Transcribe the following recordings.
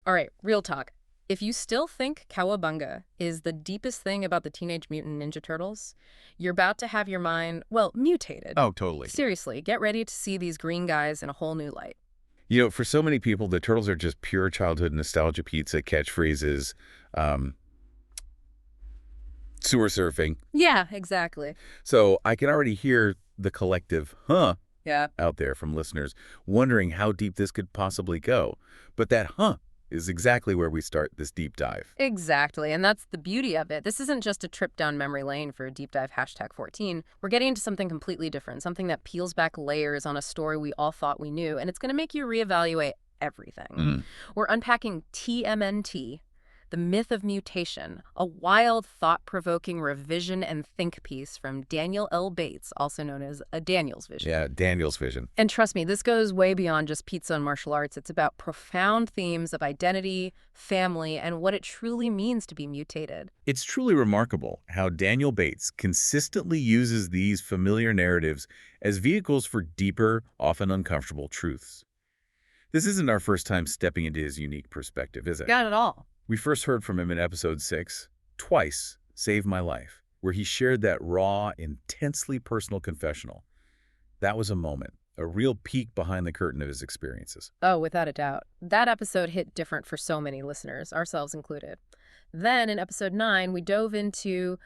All right, real talk. If you still think Cowabunga is the deepest thing about the Teenage Mutant Ninja Turtles, you're about to have your mind, well, mutated. Oh, totally. Seriously, get ready to see these green guys in a whole new light. You know, for so many people, the Turtles are just pure childhood nostalgia pizza catchphrases, um, sewer surfing. Yeah, exactly. So I can already hear the collective Yeah. out there from listeners wondering how deep this could possibly go. But that is exactly where we start this deep dive. Exactly, and that's the beauty of it. This isn't just a trip down memory lane for a deep dive #14. We're getting into something completely different, something that peels back layers on a story we all thought we knew, and it's going to make you reevaluate everything. We're unpacking TMNT, the Myth of Mutation, a wild, thought-provoking revision and think piece from Daniel L. Bates, also known as a Daniel's Vision. Yeah, Daniel's vision. And trust me, this goes way beyond just pizza and martial arts. It's about profound themes of identity, family, and what it truly means to be mutated. It's truly remarkable how Daniel Bates consistently uses these familiar narratives as vehicles for deeper, often uncomfortable truths. This isn't our first time stepping into his unique perspective, is it? Got it all. We first heard from him in episode 6, Twice Saved My Life, where he shared that raw, intensely personal confessional. That was a moment, a real peek behind the curtain of his experiences. Oh, without a doubt. That episode hit different for so many listeners, ourselves included. Then in episode 9, we dove into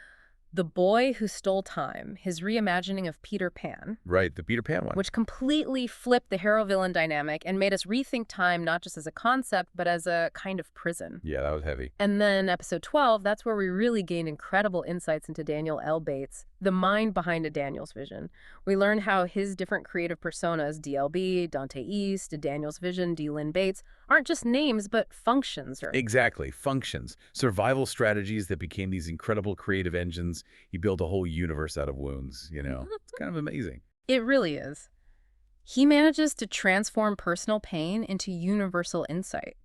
The Boy Who Stole Time, his reimagining of Peter Pan. Right, the Peter Pan one. Which completely flipped the hero-villain dynamic and made us rethink time not just as a concept, but as a kind of prison. Yeah, that was heavy. And then episode 12, that's where we really gained incredible insights into Daniel L. Bates, the mind behind a Daniel's Vision. We learned how his different creative personas, DLB, Dante East, Daniel's Vision, D. Lynn Bates, aren't just names, but functions. Exactly, functions. Survival strategies that became these incredible creative engines. He built a whole universe out of wounds, you know. It's kind of amazing. It really is. He manages to transform personal pain into universal insight.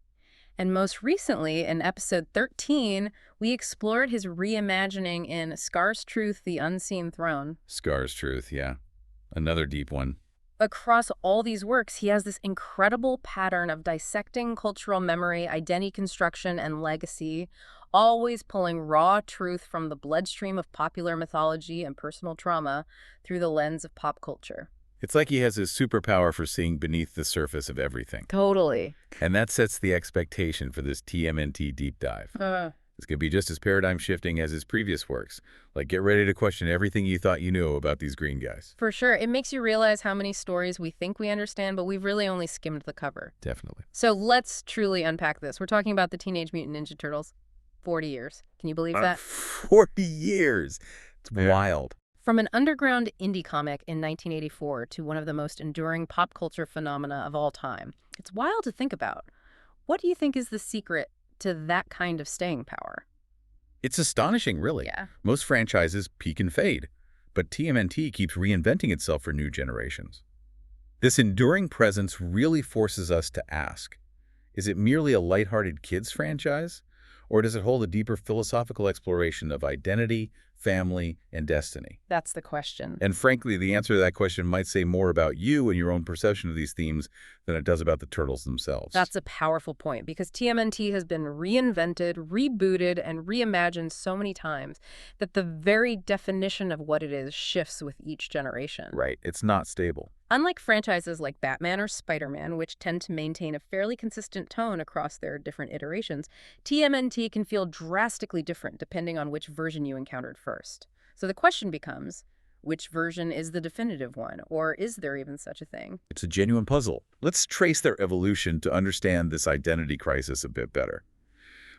And most recently, in episode 13, we explored his reimagining in Scar's Truth, The Unseen Throne. Scar's Truth, yeah. Another deep one. Across all these works, he has this incredible pattern of dissecting cultural memory, identity construction, and legacy, always pulling raw truth from the bloodstream of popular mythology and personal trauma through the lens of pop culture. It's like he has his superpower for seeing beneath the surface of everything. Totally. And that sets the expectation for this TMNT deep dive. It's going to be just as paradigm-shifting as his previous works. Like, get ready to question everything you thought you knew about these green guys. For sure. It makes you realize how many stories we think we understand, but we've really only skimmed the cover. Definitely. So let's truly unpack this. We're talking about the Teenage Mutant Ninja Turtles. 40 years. Can you believe that? 40 years. It's wild. From an underground indie comic in 1984 to one of the most enduring pop culture phenomena of all time. It's wild to think about. What do you think is the secret to that kind of staying power? It's astonishing, really. Yeah. Most franchises peak and fade, but TMNT keeps reinventing itself for new generations. This enduring presence really forces us to ask, is it merely a lighthearted kids franchise? Or does it hold a deeper philosophical exploration of identity, family, and destiny? That's the question. And frankly, the answer to that question might say more about you and your own perception of these themes than it does about the Turtles themselves. That's a powerful point, because TMNT has been reinvented, rebooted, and reimagined so many times that the very definition of what it is shifts with each generation. Right. It's not stable. Unlike franchises like Batman or Spider-Man, which tend to maintain a fairly consistent tone across their different iterations, TMNT can feel drastically different depending on which version you encountered first. So the question becomes, which version is the definitive one, or is there even such a thing? It's a genuine puzzle. Let's trace their evolution to understand this identity crisis a bit better.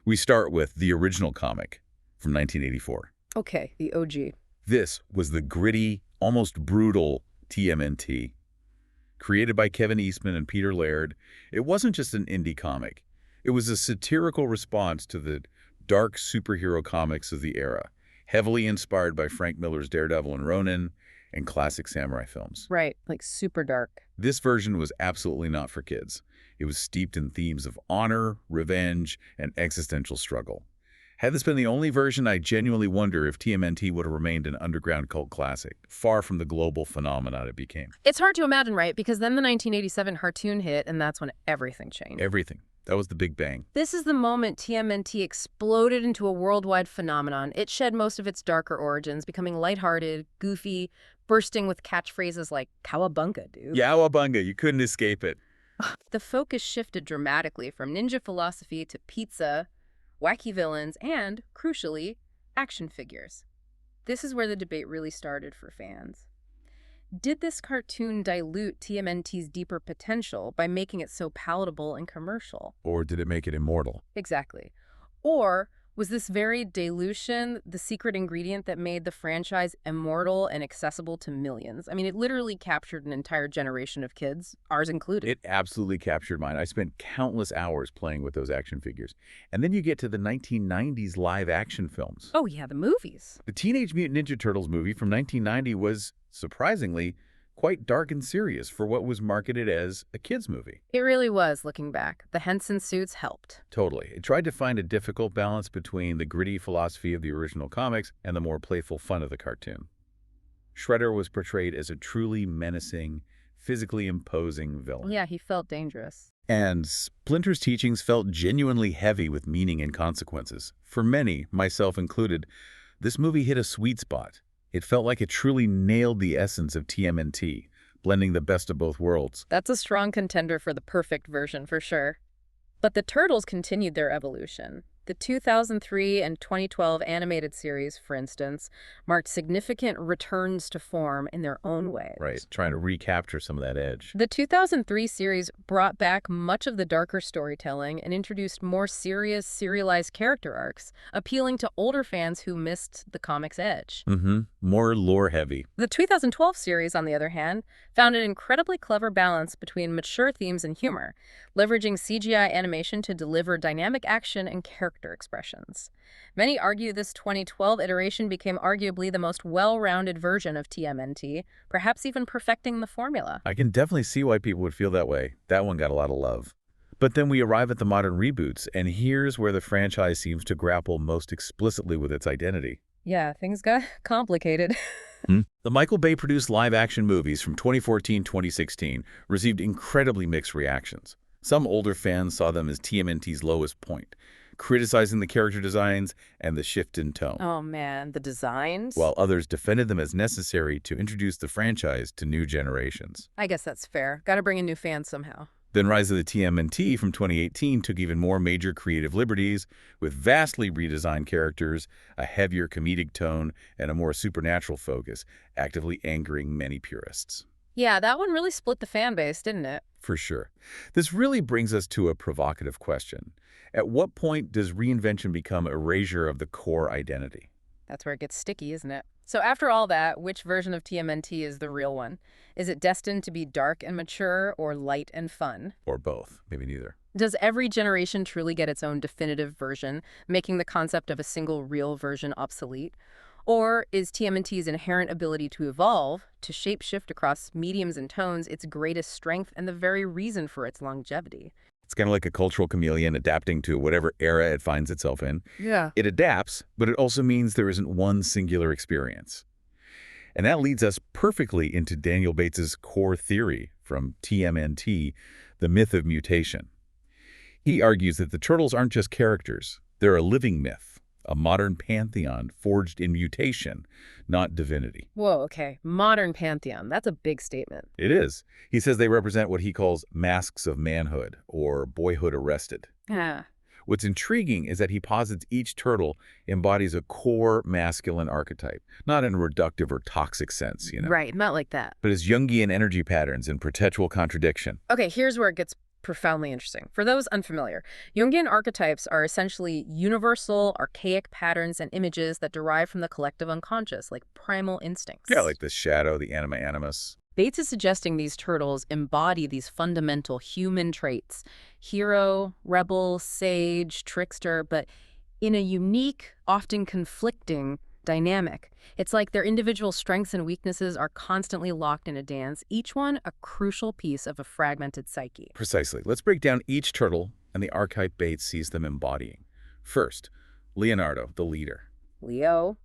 We start with the original comic from 1984. Okay, the OG. This was the gritty, almost brutal TMNT. Created by Kevin Eastman and Peter Laird, it wasn't just an indie comic. It was a satirical response to the dark superhero comics of the era, heavily inspired by Frank Miller's Daredevil and Ronin and classic samurai films. Right, like super dark. This version was absolutely not for kids. It was steeped in themes of honor, revenge, and existential struggle. Had this been the only version, I genuinely wonder if TMNT would have remained an underground cult classic, far from the global phenomenon it became. It's hard to imagine, right? Because then the 1987 cartoon hit, and that's when everything changed. Everything. That was the big bang. This is the moment TMNT exploded into a worldwide phenomenon. It shed most of its darker origins, becoming lighthearted, goofy, bursting with catchphrases like "Cowabunga, dude." Yowabunga, you couldn't escape it. The focus shifted dramatically from ninja philosophy to pizza, wacky villains, and, crucially, action figures. This is where the debate really started for fans. Did this cartoon dilute TMNT's deeper potential by making it so palatable and commercial? Or did it make it immortal? Exactly. Or was this very dilution the secret ingredient that made the franchise immortal and accessible to millions? I mean, it literally captured an entire generation of kids, ours included. It absolutely captured mine. I spent countless hours playing with those action figures. And then you get to the 1990s live-action films. Oh, yeah, the movies. The Teenage Mutant Ninja Turtles movie from 1990 was, surprisingly, quite dark and serious for what was marketed as a kids' movie. It really was, looking back. The Henson suits helped. Totally. It tried to find a difficult balance between the gritty philosophy of the original comics and the more playful fun of the cartoon. Shredder was portrayed as a truly menacing, physically imposing villain. Yeah, he felt dangerous. And Splinter's teachings felt genuinely heavy with meaning and consequences. For many, myself included, this movie hit a sweet spot. It felt like it truly nailed the essence of TMNT, blending the best of both worlds. That's a strong contender for the perfect version, for sure. But the Turtles continued their evolution. The 2003 and 2012 animated series, for instance, marked significant returns to form in their own ways. Right, trying to recapture some of that edge. The 2003 series brought back much of the darker storytelling and introduced more serious, serialized character arcs, appealing to older fans who missed the comic's edge. More lore-heavy. The 2012 series, on the other hand, found an incredibly clever balance between mature themes and humor, leveraging CGI animation to deliver dynamic action and character expressions. Many argue this 2012 iteration became arguably the most well-rounded version of TMNT, perhaps even perfecting the formula. I can definitely see why people would feel that way. That one got a lot of love. But then we arrive at the modern reboots, and here's where the franchise seems to grapple most explicitly with its identity. Yeah, things got complicated. The Michael Bay-produced live-action movies from 2014-2016 received incredibly mixed reactions. Some older fans saw them as TMNT's lowest point, criticizing the character designs and the shift in tone. Oh man, the designs? While others defended them as necessary to introduce the franchise to new generations. I guess that's fair. Gotta bring in new fans somehow. Then Rise of the TMNT from 2018 took even more major creative liberties, with vastly redesigned characters, a heavier comedic tone, and a more supernatural focus, actively angering many purists. Yeah, that one really split the fan base, didn't it? For sure. This really brings us to a provocative question. At what point does reinvention become erasure of the core identity? That's where it gets sticky, isn't it? So after all that, which version of TMNT is the real one? Is it destined to be dark and mature or light and fun? Or both, maybe neither. Does every generation truly get its own definitive version, making the concept of a single real version obsolete? Or is TMNT's inherent ability to evolve, to shapeshift across mediums and tones, its greatest strength and the very reason for its longevity? It's kind of like a cultural chameleon adapting to whatever era it finds itself in. Yeah. It adapts, but it also means there isn't one singular experience. And that leads us perfectly into Daniel Bates's core theory from TMNT, the myth of mutation. He argues that the Turtles aren't just characters. They're a living myth, a modern pantheon forged in mutation, not divinity. Whoa, okay. Modern pantheon. That's a big statement. It is. He says they represent what he calls masks of manhood, or boyhood arrested. Yeah. What's intriguing is that he posits each turtle embodies a core masculine archetype, not in a reductive or toxic sense, Right, not like that. but as Jungian energy patterns in perpetual contradiction. Okay, here's where it gets profoundly interesting. For those unfamiliar, Jungian archetypes are essentially universal, archaic patterns and images that derive from the collective unconscious, like primal instincts. Yeah, like the shadow, the anima animus. Bates is suggesting these turtles embody these fundamental human traits: hero, rebel, sage, trickster, but in a unique, often conflicting dynamic. It's like their individual strengths and weaknesses are constantly locked in a dance, each one a crucial piece of a fragmented psyche. Precisely. Let's break down each turtle and the archetype Bates sees them embodying. First, Leonardo, the leader. Leo,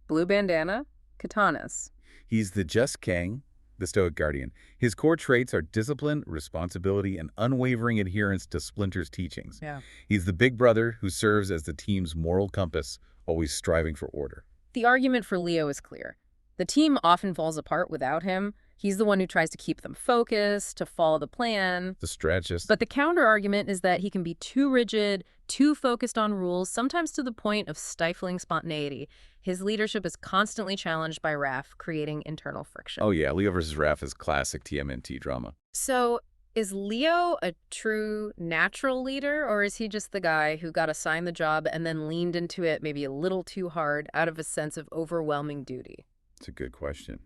blue bandana, katanas. He's the just king, the Stoic Guardian. His core traits are discipline, responsibility, and unwavering adherence to Splinter's teachings. Yeah. He's the big brother who serves as the team's moral compass, always striving for order. The argument for Leo is clear. The team often falls apart without him. He's the one who tries to keep them focused, to follow the plan. The strategist. But the counter-argument is that he can be too rigid, too focused on rules, sometimes to the point of stifling spontaneity. His leadership is constantly challenged by Raph, creating internal friction. Oh yeah, Leo versus Raph is classic TMNT drama. So, is Leo a true natural leader, or is he just the guy who got assigned the job and then leaned into it maybe a little too hard out of a sense of overwhelming duty? It's a good question.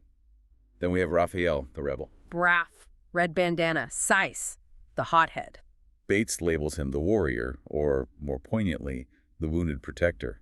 Then we have Raphael, the rebel. Braff, red bandana, Sice, the hothead. Bates labels him the warrior, or more poignantly, the wounded protector.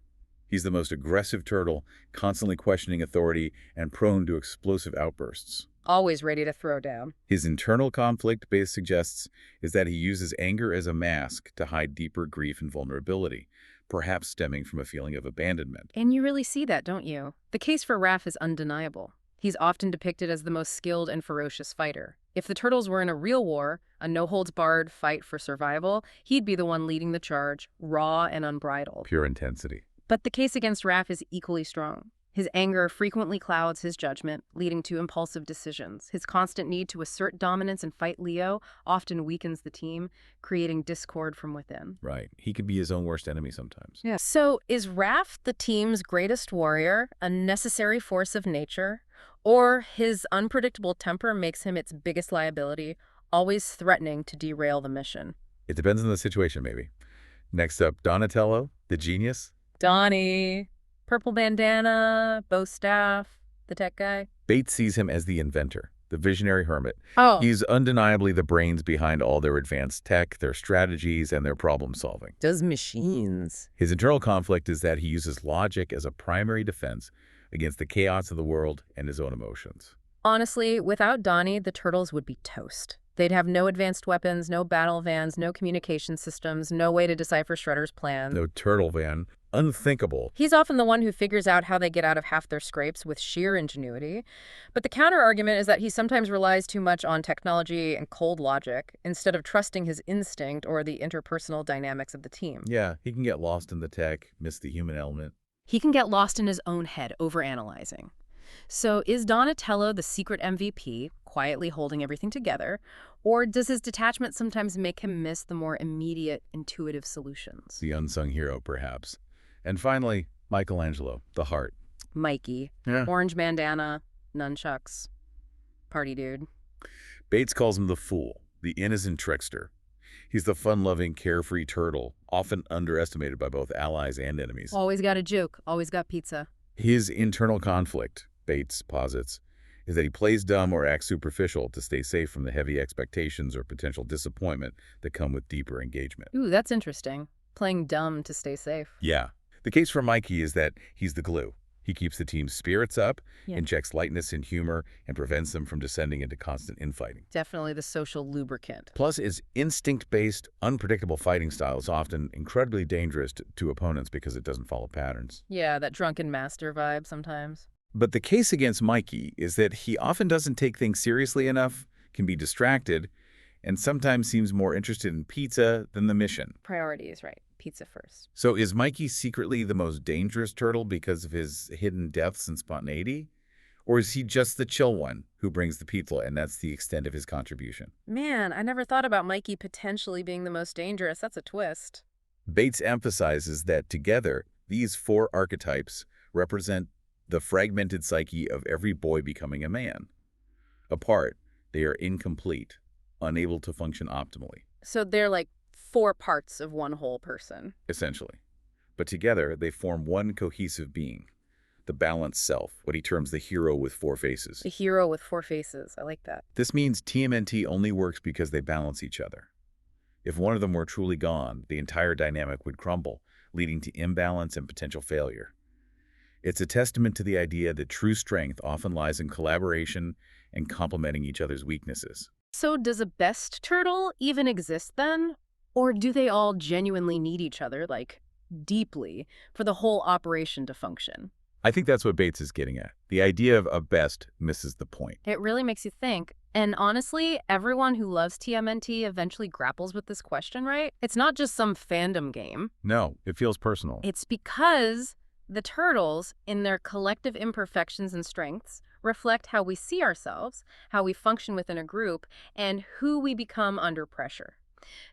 He's the most aggressive turtle, constantly questioning authority and prone to explosive outbursts. Always ready to throw down. His internal conflict, Bates suggests, is that he uses anger as a mask to hide deeper grief and vulnerability, perhaps stemming from a feeling of abandonment. And you really see that, don't you? The case for Raph is undeniable. He's often depicted as the most skilled and ferocious fighter. If the Turtles were in a real war, a no-holds-barred fight for survival, he'd be the one leading the charge, raw and unbridled. Pure intensity. But the case against Raph is equally strong. His anger frequently clouds his judgment, leading to impulsive decisions. His constant need to assert dominance and fight Leo often weakens the team, creating discord from within. Right. He could be his own worst enemy sometimes. Yeah. So is Raph the team's greatest warrior, a necessary force of nature? Or his unpredictable temper makes him its biggest liability, always threatening to derail the mission? It depends on the situation, maybe. Next up, Donatello, the genius. Donnie. Purple bandana, bow staff, the tech guy. Bates sees him as the inventor, the visionary hermit. Oh. He's undeniably the brains behind all their advanced tech, their strategies, and their problem solving. Does machines. His internal conflict is that he uses logic as a primary defense against the chaos of the world and his own emotions. Honestly, without Donnie, the Turtles would be toast. They'd have no advanced weapons, no battle vans, no communication systems, no way to decipher Shredder's plan. No turtle van. Unthinkable. He's often the one who figures out how they get out of half their scrapes with sheer ingenuity. But the counter-argument is that he sometimes relies too much on technology and cold logic instead of trusting his instinct or the interpersonal dynamics of the team. Yeah, he can get lost in the tech, miss the human element. He can get lost in his own head, overanalyzing. So is Donatello the secret MVP, quietly holding everything together, or does his detachment sometimes make him miss the more immediate, intuitive solutions? The unsung hero, perhaps. And finally, Michelangelo, the heart. Mikey. Yeah. Orange bandana, nunchucks, party dude. Bates calls him the fool, the innocent trickster. He's the fun-loving, carefree turtle, often underestimated by both allies and enemies. Always got a joke, always got pizza. His internal conflict, Bates posits, is that he plays dumb or acts superficial to stay safe from the heavy expectations or potential disappointment that come with deeper engagement. Ooh, that's interesting. Playing dumb to stay safe. Yeah. The case for Mikey is that he's the glue. He keeps the team's spirits up, Yeah. injects lightness and humor, and prevents them from descending into constant infighting. Definitely the social lubricant. Plus, his instinct-based, unpredictable fighting style is often incredibly dangerous to opponents because it doesn't follow patterns. Yeah, that drunken master vibe sometimes. But the case against Mikey is that he often doesn't take things seriously enough, can be distracted, and sometimes seems more interested in pizza than the mission. Priorities, right. Pizza first. So is Mikey secretly the most dangerous turtle because of his hidden depths and spontaneity? Or is he just the chill one who brings the pizza and that's the extent of his contribution? Man, I never thought about Mikey potentially being the most dangerous. That's a twist. Bates emphasizes that together, these four archetypes represent the fragmented psyche of every boy becoming a man. Apart, they are incomplete, unable to function optimally. So they're like 4 parts of one whole person. Essentially. But together, they form one cohesive being, the balanced self, what he terms the hero with 4 faces. A hero with 4 faces. I like that. This means TMNT only works because they balance each other. If one of them were truly gone, the entire dynamic would crumble, leading to imbalance and potential failure. It's a testament to the idea that true strength often lies in collaboration and complementing each other's weaknesses. So does a best turtle even exist then? Or do they all genuinely need each other, like, deeply, for the whole operation to function? I think that's what Bates is getting at. The idea of a best misses the point. It really makes you think. And honestly, everyone who loves TMNT eventually grapples with this question, right? It's not just some fandom game. No, it feels personal. It's because the turtles, in their collective imperfections and strengths, reflect how we see ourselves, how we function within a group, and who we become under pressure.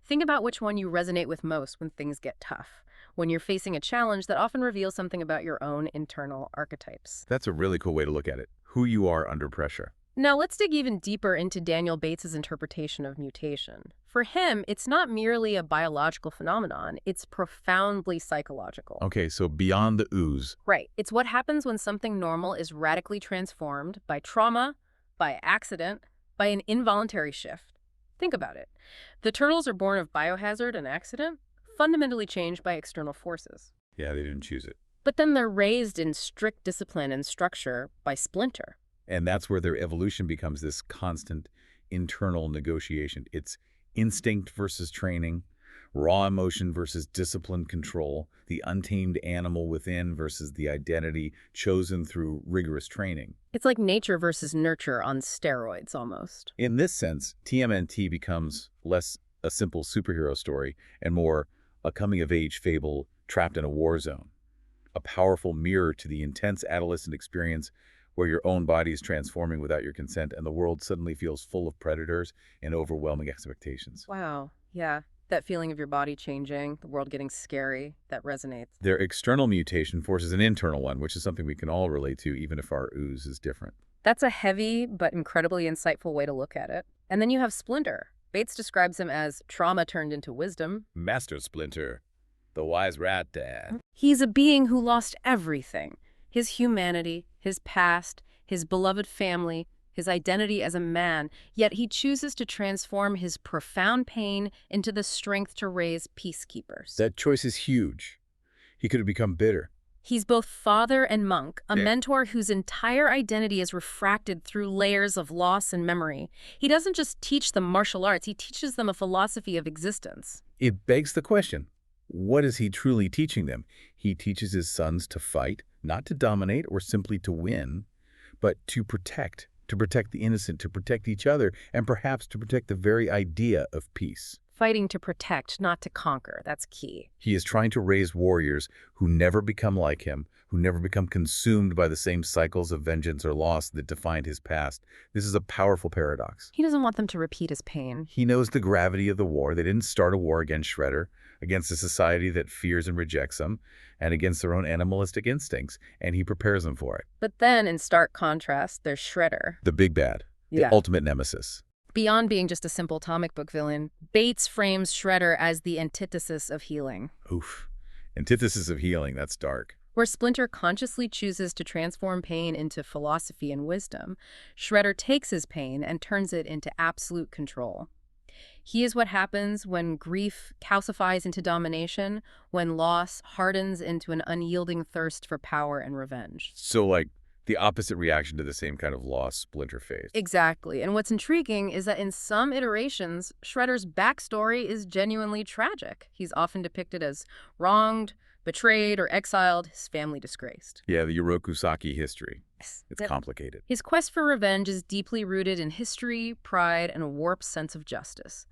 Think about which one you resonate with most when things get tough, when you're facing a challenge that often reveals something about your own internal archetypes. That's a really cool way to look at it. Who you are under pressure. Now, let's dig even deeper into Daniel Bates's interpretation of mutation. For him, it's not merely a biological phenomenon, it's profoundly psychological. Okay, so beyond the ooze. Right. It's what happens when something normal is radically transformed by trauma, by accident, by an involuntary shift. Think about it. The turtles are born of biohazard and accident, fundamentally changed by external forces. Yeah, they didn't choose it. But then they're raised in strict discipline and structure by Splinter. And that's where their evolution becomes this constant internal negotiation. It's instinct versus training, raw emotion versus disciplined control, the untamed animal within versus the identity chosen through rigorous training. It's like nature versus nurture on steroids, almost. In this sense, TMNT becomes less a simple superhero story and more a coming-of-age fable trapped in a war zone, a powerful mirror to the intense adolescent experience where your own body is transforming without your consent and the world suddenly feels full of predators and overwhelming expectations. Wow. Yeah. That feeling of your body changing, the world getting scary, that resonates. Their external mutation forces an internal one, which is something we can all relate to, even if our ooze is different. That's a heavy but incredibly insightful way to look at it. And then you have Splinter. Bates describes him as trauma turned into wisdom. Master Splinter, the wise rat dad. He's a being who lost everything. His humanity, his past, his beloved family, his identity as a man, yet he chooses to transform his profound pain into the strength to raise peacekeepers. That choice is huge. He could have become bitter. He's both father and monk, a mentor whose entire identity is refracted through layers of loss and memory. He doesn't just teach them martial arts, he teaches them a philosophy of existence. It begs the question, what is he truly teaching them? He teaches his sons to fight, not to dominate or simply to win, but to protect the innocent, to protect each other, and perhaps to protect the very idea of peace. Fighting to protect, not to conquer. That's key. He is trying to raise warriors who never become like him, who never become consumed by the same cycles of vengeance or loss that defined his past. This is a powerful paradox. He doesn't want them to repeat his pain. He knows the gravity of the war. They didn't start a war against Shredder, against a society that fears and rejects them, and against their own animalistic instincts, and he prepares them for it. But then, in stark contrast, there's Shredder. The big bad. The ultimate nemesis. Beyond being just a simple comic book villain, Bates frames Shredder as the antithesis of healing. Oof. Antithesis of healing, that's dark. Where Splinter consciously chooses to transform pain into philosophy and wisdom, Shredder takes his pain and turns it into absolute control. He is what happens when grief calcifies into domination, when loss hardens into an unyielding thirst for power and revenge. So, like, the opposite reaction to the same kind of loss Splinter faced. Exactly. And what's intriguing is that in some iterations, Shredder's backstory is genuinely tragic. He's often depicted as wronged, betrayed, or exiled, his family disgraced. Yeah, the Yorokusaki history. Yes. It's complicated. His quest for revenge is deeply rooted in history, pride, and a warped sense of justice.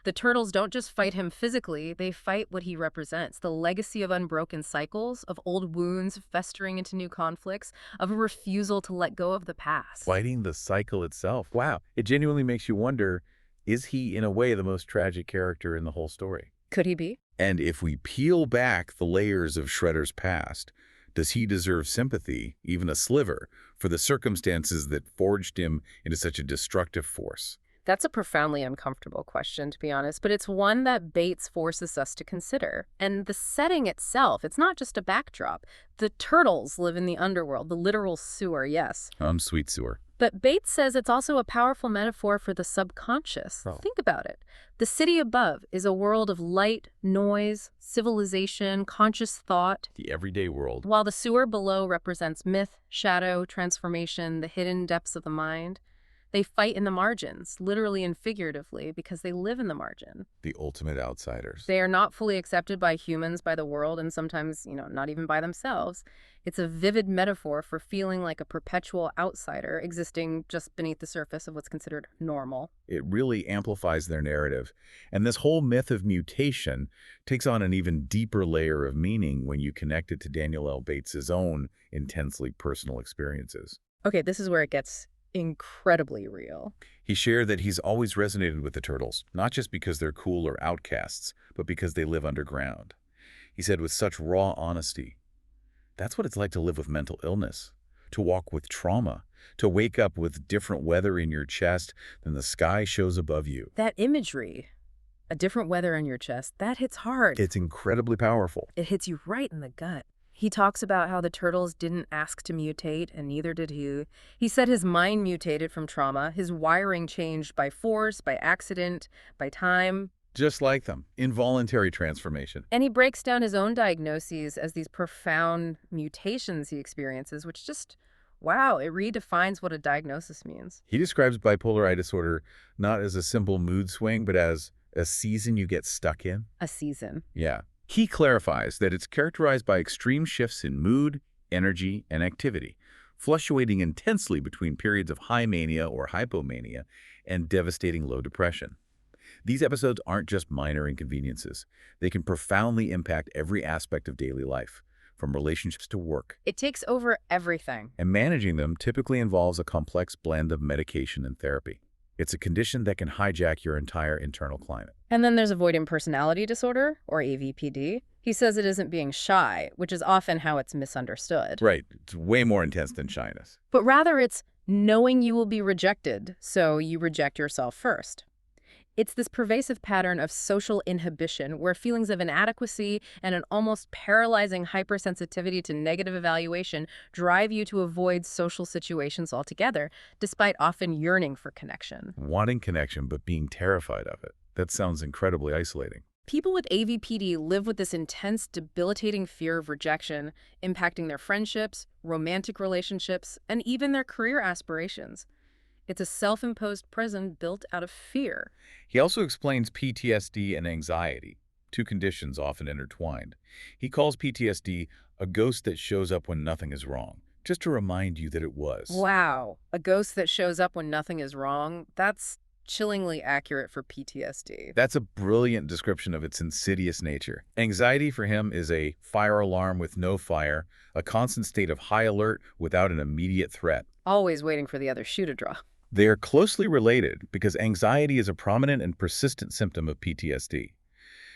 The Turtles don't just fight him physically, they fight what he represents, the legacy of unbroken cycles, of old wounds festering into new conflicts, of a refusal to let go of the past. Fighting the cycle itself. Wow. It genuinely makes you wonder, is he, in a way, the most tragic character in the whole story? Could he be? And if we peel back the layers of Shredder's past, does he deserve sympathy, even a sliver, for the circumstances that forged him into such a destructive force? That's a profoundly uncomfortable question, to be honest, but it's one that Bates forces us to consider. And the setting itself, it's not just a backdrop. The Turtles live in the underworld, the literal sewer, yes. Sweet sewer. But Bates says it's also a powerful metaphor for the subconscious. Oh. Think about it. The city above is a world of light, noise, civilization, conscious thought. The everyday world. While the sewer below represents myth, shadow, transformation, the hidden depths of the mind. They fight in the margins, literally and figuratively, because they live in the margin. The ultimate outsiders. They are not fully accepted by humans, by the world, and sometimes, not even by themselves. It's a vivid metaphor for feeling like a perpetual outsider existing just beneath the surface of what's considered normal. It really amplifies their narrative. And this whole myth of mutation takes on an even deeper layer of meaning when you connect it to Daniel L. Bates's own intensely personal experiences. Okay, this is where it gets incredibly real. He shared that he's always resonated with the Turtles, not just because they're cool or outcasts, but because they live underground. He said with such raw honesty, that's what it's like to live with mental illness, to walk with trauma, to wake up with different weather in your chest than the sky shows above you. That imagery, a different weather in your chest, that hits hard. It's incredibly powerful. It hits you right in the gut. He talks about how the turtles didn't ask to mutate, and neither did he. He said his mind mutated from trauma, his wiring changed by force, by accident, by time. Just like them, involuntary transformation. And he breaks down his own diagnoses as these profound mutations he experiences, which just, wow, it redefines what a diagnosis means. He describes bipolar I disorder not as a simple mood swing, but as a season you get stuck in. A season. Yeah. He clarifies that it's characterized by extreme shifts in mood, energy, and activity, fluctuating intensely between periods of high mania or hypomania and devastating low depression. These episodes aren't just minor inconveniences. They can profoundly impact every aspect of daily life, from relationships to work. It takes over everything. And managing them typically involves a complex blend of medication and therapy. It's a condition that can hijack your entire internal climate. And then there's avoidant personality disorder, or AVPD. He says it isn't being shy, which is often how it's misunderstood. Right. It's way more intense than shyness. But rather it's knowing you will be rejected, so you reject yourself first. It's this pervasive pattern of social inhibition where feelings of inadequacy and an almost paralyzing hypersensitivity to negative evaluation drive you to avoid social situations altogether, despite often yearning for connection. Wanting connection, but being terrified of it. That sounds incredibly isolating. People with AVPD live with this intense, debilitating fear of rejection, impacting their friendships, romantic relationships, and even their career aspirations. It's a self-imposed prison built out of fear. He also explains PTSD and anxiety, two conditions often intertwined. He calls PTSD a ghost that shows up when nothing is wrong, just to remind you that it was. Wow, a ghost that shows up when nothing is wrong? That's chillingly accurate for PTSD. That's a brilliant description of its insidious nature. Anxiety for him is a fire alarm with no fire, a constant state of high alert without an immediate threat. Always waiting for the other shoe to drop. They are closely related because anxiety is a prominent and persistent symptom of PTSD.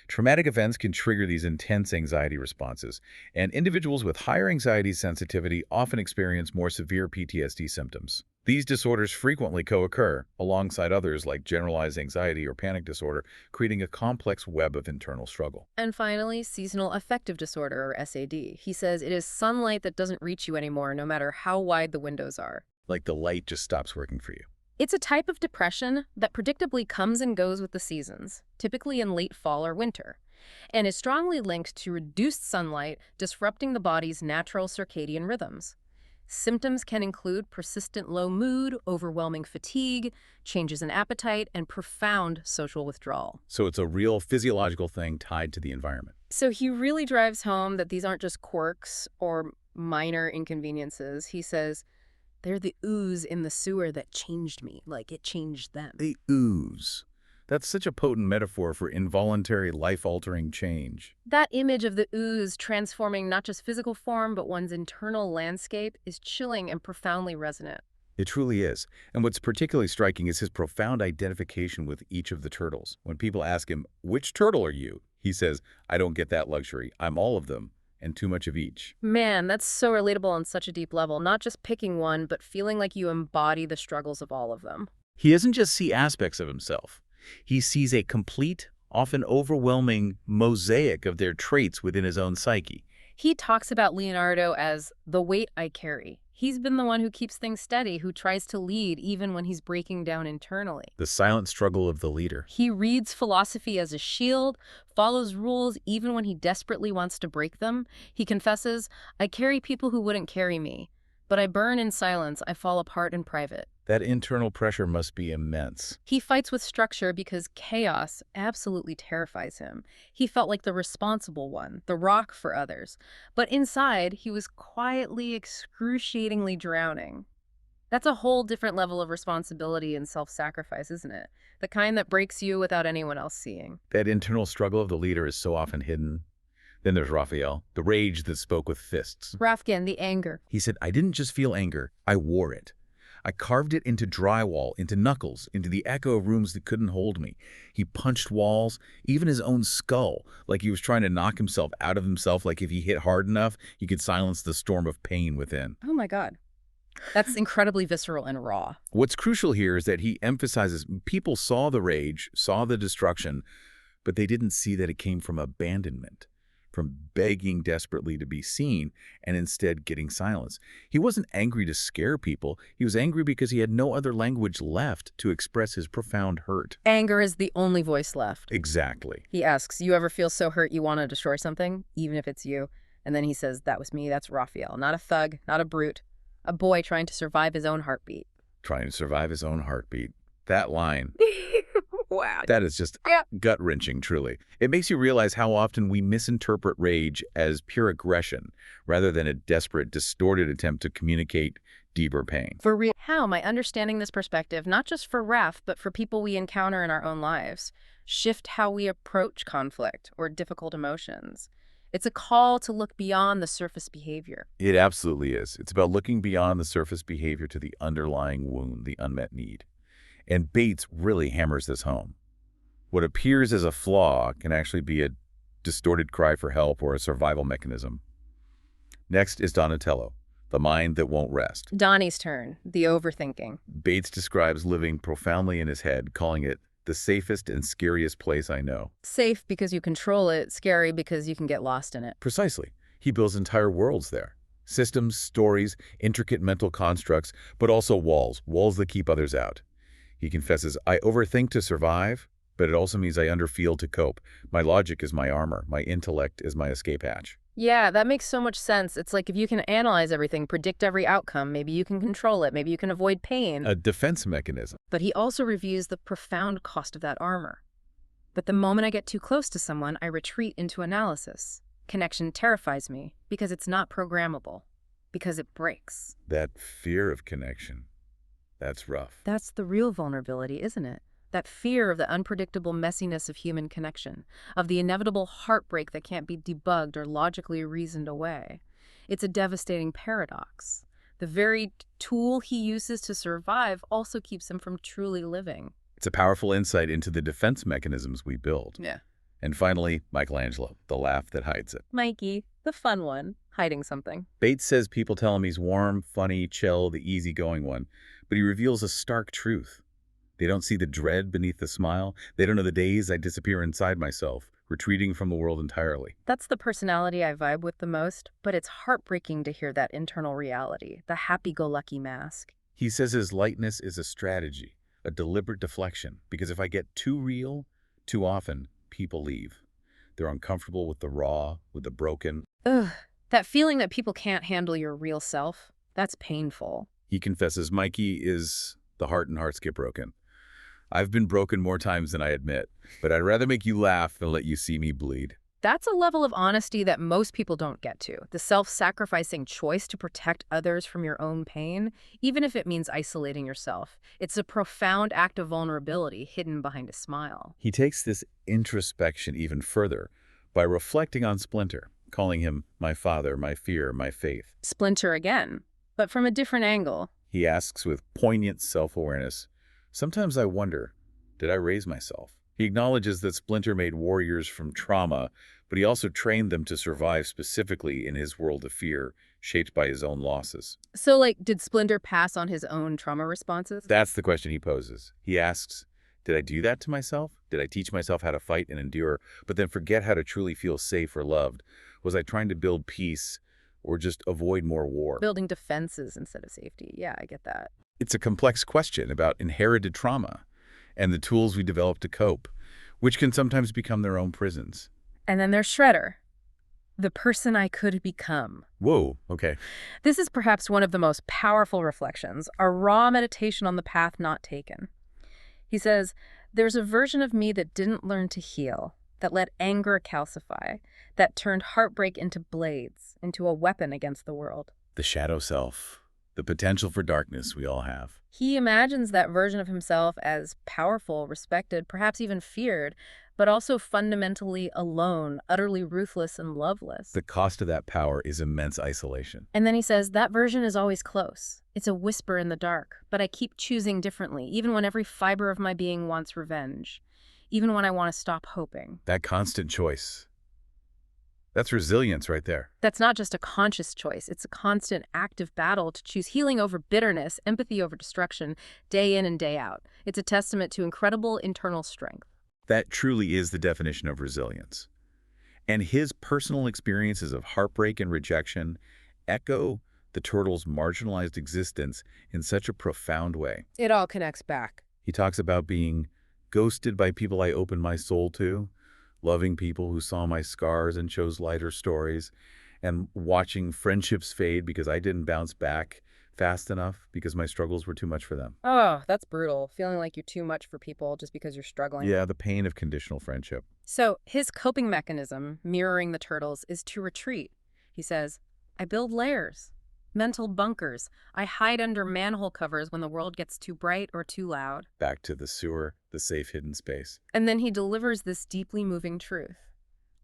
Traumatic events can trigger these intense anxiety responses, and individuals with higher anxiety sensitivity often experience more severe PTSD symptoms. These disorders frequently co-occur alongside others like generalized anxiety or panic disorder, creating a complex web of internal struggle. And finally, seasonal affective disorder, or SAD. He says it is sunlight that doesn't reach you anymore, no matter how wide the windows are. Like the light just stops working for you. It's a type of depression that predictably comes and goes with the seasons, typically in late fall or winter, and is strongly linked to reduced sunlight disrupting the body's natural circadian rhythms. Symptoms can include persistent low mood, overwhelming fatigue, changes in appetite, and profound social withdrawal. So it's a real physiological thing tied to the environment. So he really drives home that these aren't just quirks or minor inconveniences. He says, they're the ooze in the sewer that changed me, like it changed them. The ooze. That's such a potent metaphor for involuntary, life-altering change. That image of the ooze transforming not just physical form, but one's internal landscape is chilling and profoundly resonant. It truly is. And what's particularly striking is his profound identification with each of the turtles. When people ask him, which turtle are you? He says, I don't get that luxury. I'm all of them, and too much of each. Man, that's so relatable on such a deep level, not just picking one, but feeling like you embody the struggles of all of them. He doesn't just see aspects of himself. He sees a complete, often overwhelming mosaic of their traits within his own psyche. He talks about Leonardo as the weight I carry. He's been the one who keeps things steady, who tries to lead even when he's breaking down internally. The silent struggle of the leader. He reads philosophy as a shield, follows rules even when he desperately wants to break them. He confesses, I carry people who wouldn't carry me, but I burn in silence. I fall apart in private. That internal pressure must be immense. He fights with structure because chaos absolutely terrifies him. He felt like the responsible one, the rock for others. But inside, he was quietly, excruciatingly drowning. That's a whole different level of responsibility and self-sacrifice, isn't it? The kind that breaks you without anyone else seeing. That internal struggle of the leader is so often hidden. Then there's Raphael, the rage that spoke with fists. Rafkin, the anger. He said, I didn't just feel anger, I wore it. I carved it into drywall, into knuckles, into the echo of rooms that couldn't hold me. He punched walls, even his own skull, like he was trying to knock himself out of himself, like if he hit hard enough, he could silence the storm of pain within. Oh my God. That's incredibly visceral and raw. What's crucial here is that he emphasizes people saw the rage, saw the destruction, but they didn't see that it came from abandonment, from begging desperately to be seen and instead getting silence. He wasn't angry to scare people. He was angry because he had no other language left to express his profound hurt. Anger is the only voice left. Exactly. He asks, you ever feel so hurt you want to destroy something, even if it's you? And then he says, that was me, that's Raphael. Not a thug, not a brute. A boy trying to survive his own heartbeat. Trying to survive his own heartbeat. That line. Wow. That is just gut-wrenching, truly. It makes you realize how often we misinterpret rage as pure aggression rather than a desperate, distorted attempt to communicate deeper pain. For real. How am I understanding this perspective, not just for Raph, but for people we encounter in our own lives? Shift how we approach conflict or difficult emotions. It's a call to look beyond the surface behavior. It absolutely is. It's about looking beyond the surface behavior to the underlying wound, the unmet need. And Bates really hammers this home. What appears as a flaw can actually be a distorted cry for help or a survival mechanism. Next is Donatello, the mind that won't rest. Donnie's turn, the overthinking. Bates describes living profoundly in his head, calling it the safest and scariest place I know. Safe because you control it, scary because you can get lost in it. Precisely. He builds entire worlds there. Systems, stories, intricate mental constructs, but also walls that keep others out. He confesses, I overthink to survive, but it also means I underfeel to cope. My logic is my armor. My intellect is my escape hatch. Yeah, that makes so much sense. It's like if you can analyze everything, predict every outcome, maybe you can control it, maybe you can avoid pain. A defense mechanism. But he also reviews the profound cost of that armor. But the moment I get too close to someone, I retreat into analysis. Connection terrifies me because it's not programmable, because it breaks. That fear of connection, that's rough. That's the real vulnerability, isn't it? That fear of the unpredictable messiness of human connection, of the inevitable heartbreak that can't be debugged or logically reasoned away. It's a devastating paradox. The very tool he uses to survive also keeps him from truly living. It's a powerful insight into the defense mechanisms we build. Yeah. And finally, Michelangelo, the laugh that hides it. Mikey, the fun one, hiding something. Bates says people tell him he's warm, funny, chill, the easygoing one, but he reveals a stark truth. They don't see the dread beneath the smile. They don't know the days I disappear inside myself, retreating from the world entirely. That's the personality I vibe with the most, but it's heartbreaking to hear that internal reality, the happy-go-lucky mask. He says his lightness is a strategy, a deliberate deflection, because if I get too real, too often, people leave. They're uncomfortable with the raw, with the broken. Ugh, that feeling that people can't handle your real self, that's painful. He confesses Mikey is the heart and hearts get broken. I've been broken more times than I admit, but I'd rather make you laugh than let you see me bleed. That's a level of honesty that most people don't get to. The self-sacrificing choice to protect others from your own pain, even if it means isolating yourself. It's a profound act of vulnerability hidden behind a smile. He takes this introspection even further by reflecting on Splinter, calling him my father, my fear, my faith. Splinter again, but from a different angle. He asks with poignant self-awareness, sometimes I wonder, did I raise myself? He acknowledges that Splinter made warriors from trauma, but he also trained them to survive specifically in his world of fear, shaped by his own losses. So, like, did Splinter pass on his own trauma responses? That's the question he poses. He asks, did I do that to myself? Did I teach myself how to fight and endure, but then forget how to truly feel safe or loved? Was I trying to build peace or just avoid more war? Building defenses instead of safety. Yeah, I get that. It's a complex question about inherited trauma and the tools we develop to cope, which can sometimes become their own prisons. And then there's Shredder, the person I could become. Whoa, okay. This is perhaps one of the most powerful reflections, a raw meditation on the path not taken. He says, there's a version of me that didn't learn to heal, that let anger calcify, that turned heartbreak into blades, into a weapon against the world. The shadow self, the potential for darkness we all have. He imagines that version of himself as powerful, respected, perhaps even feared, but also fundamentally alone, utterly ruthless and loveless. The cost of that power is immense isolation. And then he says, that version is always close. It's a whisper in the dark, but I keep choosing differently, even when every fiber of my being wants revenge, even when I want to stop hoping. That constant choice. That's resilience right there. That's not just a conscious choice. It's a constant active battle to choose healing over bitterness, empathy over destruction, day in and day out. It's a testament to incredible internal strength. That truly is the definition of resilience. And his personal experiences of heartbreak and rejection echo the turtles' marginalized existence in such a profound way. It all connects back. He talks about being ghosted by people I opened my soul to, loving people who saw my scars and chose lighter stories, and watching friendships fade because I didn't bounce back fast enough because my struggles were too much for them. Oh, that's brutal. Feeling like you're too much for people just because you're struggling. Yeah, the pain of conditional friendship. So his coping mechanism, mirroring the turtles, is to retreat. He says, I build layers, mental bunkers. I hide under manhole covers when the world gets too bright or too loud. Back to the sewer, the safe hidden space. And then he delivers this deeply moving truth.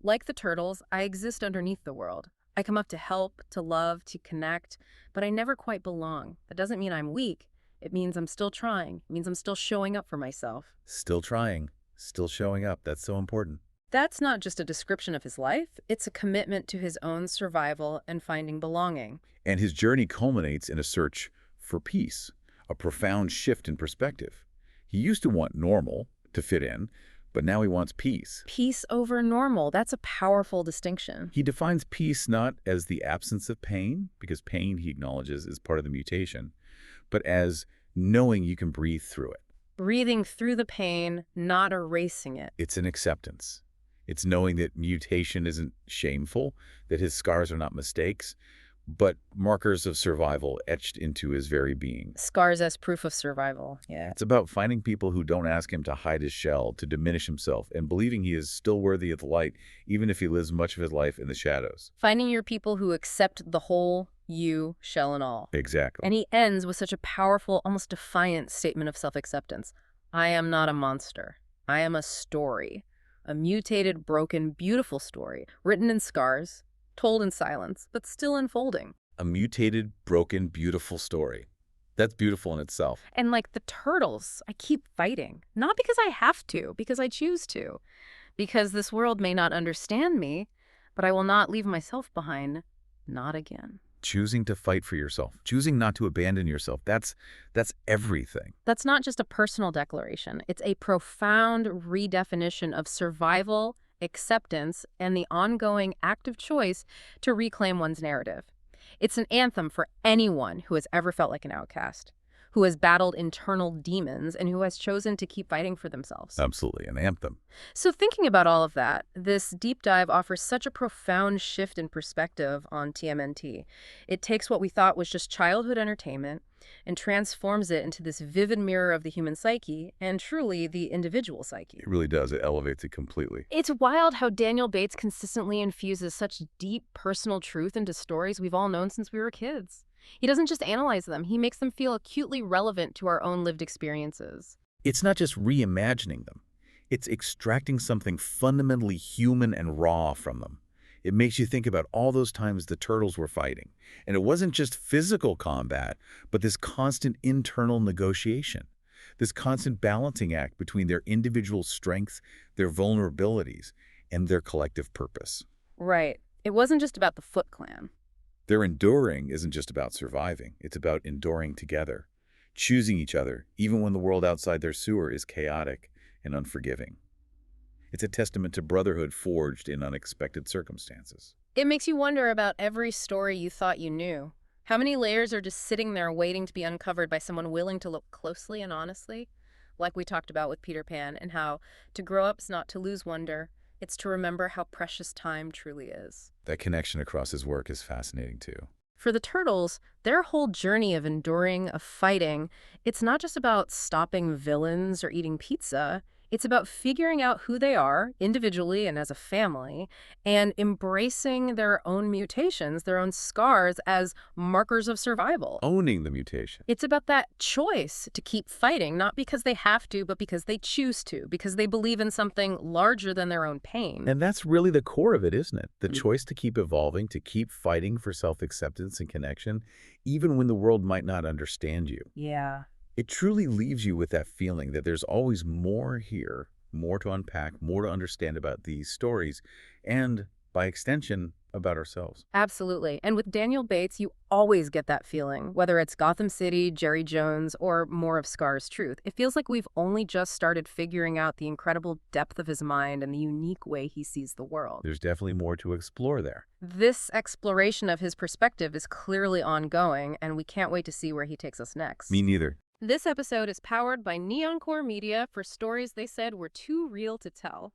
Like the turtles, I exist underneath the world. I come up to help, to love, to connect, but I never quite belong. That doesn't mean I'm weak. It means I'm still trying. It means I'm still showing up for myself. Still trying, still showing up. That's so important. That's not just a description of his life. It's a commitment to his own survival and finding belonging. And his journey culminates in a search for peace, a profound shift in perspective. He used to want normal, to fit in, but now he wants peace. Peace over normal. That's a powerful distinction. He defines peace not as the absence of pain, because pain, he acknowledges, is part of the mutation, but as knowing you can breathe through it. Breathing through the pain, not erasing it. It's an acceptance. It's knowing that mutation isn't shameful, that his scars are not mistakes, but markers of survival etched into his very being. Scars as proof of survival, yeah. It's about finding people who don't ask him to hide his shell, to diminish himself, and believing he is still worthy of the light, even if he lives much of his life in the shadows. Finding your people who accept the whole you, shell and all. Exactly. And he ends with such a powerful, almost defiant statement of self-acceptance. I am not a monster. I am a story. A mutated, broken, beautiful story, written in scars, told in silence, but still unfolding. A mutated, broken, beautiful story. That's beautiful in itself. And like the turtles, I keep fighting. Not because I have to, because I choose to. Because this world may not understand me, but I will not leave myself behind. Not again. Choosing to fight for yourself, choosing not to abandon yourself, that's everything. That's not just a personal declaration. It's a profound redefinition of survival, acceptance, and the ongoing active choice to reclaim one's narrative. It's an anthem for anyone who has ever felt like an outcast, who has battled internal demons, and who has chosen to keep fighting for themselves. Absolutely, an anthem. So thinking about all of that, this deep dive offers such a profound shift in perspective on TMNT. It takes what we thought was just childhood entertainment and transforms it into this vivid mirror of the human psyche and truly the individual psyche. It really does. It elevates it completely. It's wild how Daniel Bates consistently infuses such deep personal truth into stories we've all known since we were kids. He doesn't just analyze them, he makes them feel acutely relevant to our own lived experiences. It's not just reimagining them. It's extracting something fundamentally human and raw from them. It makes you think about all those times the turtles were fighting. And it wasn't just physical combat, but this constant internal negotiation, this constant balancing act between their individual strengths, their vulnerabilities, and their collective purpose. Right. It wasn't just about the Foot Clan. Their enduring isn't just about surviving. It's about enduring together, choosing each other, even when the world outside their sewer is chaotic and unforgiving. It's a testament to brotherhood forged in unexpected circumstances. It makes you wonder about every story you thought you knew. How many layers are just sitting there waiting to be uncovered by someone willing to look closely and honestly? Like we talked about with Peter Pan, and how to grow up is not to lose wonder, It's to remember how precious time truly is. That connection across his work is fascinating, too. For the Turtles, their whole journey of enduring, of fighting, it's not just about stopping villains or eating pizza. It's about figuring out who they are individually and as a family and embracing their own mutations, their own scars as markers of survival. Owning the mutation. It's about that choice to keep fighting, not because they have to, but because they choose to, because they believe in something larger than their own pain. And that's really the core of it, isn't it? The choice to keep evolving, to keep fighting for self-acceptance and connection, even when the world might not understand you. Yeah. It truly leaves you with that feeling that there's always more here, more to unpack, more to understand about these stories, and, by extension, about ourselves. Absolutely. And with Daniel Bates, you always get that feeling, whether it's Gotham City, Jerry Jones, or more of Scar's truth. It feels like we've only just started figuring out the incredible depth of his mind and the unique way he sees the world. There's definitely more to explore there. This exploration of his perspective is clearly ongoing, and we can't wait to see where he takes us next. Me neither. This episode is powered by Neon Core Media for stories they said were too real to tell.